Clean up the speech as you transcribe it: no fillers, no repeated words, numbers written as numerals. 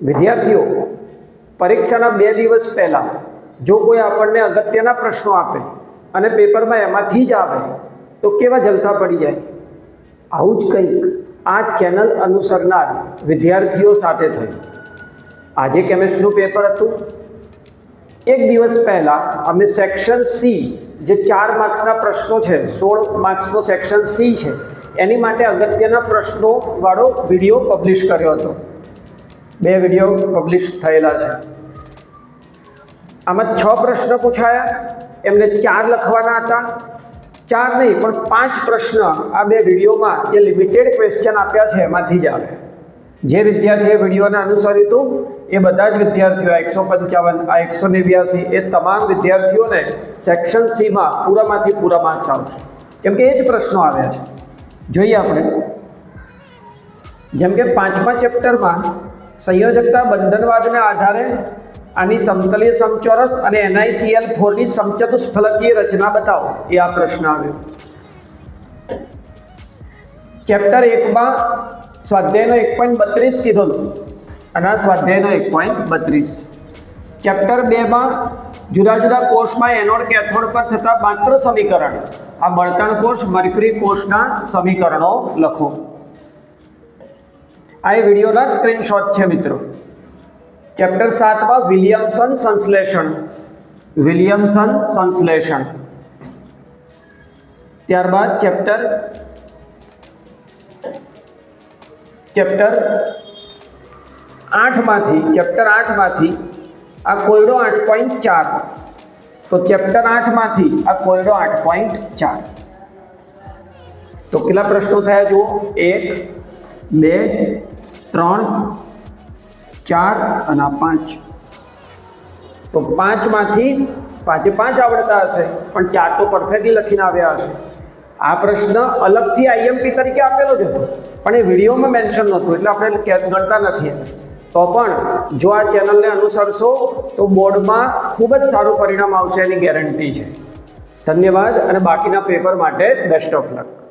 વિદ્યાર્થીઓ, પરીક્ષાના 2 દિવસ પહેલાં જો કોઈ આપણને અગત્યના પ્રશ્નો આપે અને પેપરમાં એમાંથી જ આવે તો કેવા જલસા પડી જાય. આવું જ કંઈક આ ચેનલ અનુસરનાર વિદ્યાર્થીઓ સાથે થયું. આજે કેમિસ્ટ્રીનું પેપર હતું. 1 દિવસ પહેલાં અમે સેક્શન સી, જે 4 માર્ક્સના પ્રશ્નો છે, 16 માર્ક્સનો સેક્શન સી છે, એની માટે અગત્યના પ્રશ્નોવાળો વિડીયો પબ્લિશ કર્યો હતો. 2 વિડીયો પબ્લિશ થયેલા છે. આમાં 6 પ્રશ્ન પૂછાયા. એમને 4 લખવાના હતા. 4 નહીં પણ 5 પ્રશ્ન આ 2 વિડીયોમાં જે લિમિટેડ ક્વેશ્ચન આપ્યા છે એમાંથી જ આવે. જે વિદ્યાર્થીએ વિડીયોને અનુસર્યું હતું એ બધા જ વિદ્યાર્થીઓ 155 આ 189 એ તમામ વિદ્યાર્થીઓને સેક્શન સીમાં પૂરામાંથી પૂરા માર્ક્સ આવશે, કેમ કે એ જ પ્રશ્નો આવ્યા છે. જોઈએ આપણે. જેમ કે 5મા ચેપ્ટરમાં સંયોજકતા બંધનવાદને આધારે આની સમતલીય સમચોરસ અને NiCl4 ની સમચતુષ્ફલકીય રચના બતાવો, એ આ પ્રશ્ન આવ્યો. ચેપ્ટર 1માં સ્વાધ્યાયનો 1.32 કીધેલો અને આ સ્વાધ્યાયનો 1.32. ચેપ્ટર 2માં જુદા જુદા કોષમાં એનોડ કેથોડ પર થતા માત્ર સમીકરણ, આ બળતણ કોષ મર્ક્યુરી કોષના સમીકરણો લખો. આ એ વિડીયોના જ સ્ક્રીનશોટ છે મિત્રો. ચેપ્ટર 7માં વિલિયમસન સંશ્લેષણ. ત્યારબાદ ચેપ્ટર 8માંથી આ કોયડો 8.4. તો ચેપ્ટર 8માંથી આ કોયડો 8.4. તો કેટલા પ્રશ્નો થયા જુઓ? 1 2 3 4 અને 5. તો 5માંથી 5 આવડતા હશે, પણ 4 તો પરફેક્ટલી લખીને આવ્યા હશે. આ પ્રશ્ન અલગથી આઈએમપી તરીકે આપેલો જ હતો, પણ એ વિડીયોમાં મેન્શન નહોતું એટલે આપણે ગણતા નથી. તો પણ જો આ ચેનલને અનુસરશો તો બોર્ડમાં ખૂબ જ સારું પરિણામ આવશે એની ગેરંટી છે. ધન્યવાદ અને બાકીના પેપર માટે બેસ્ટ ઓફ લક.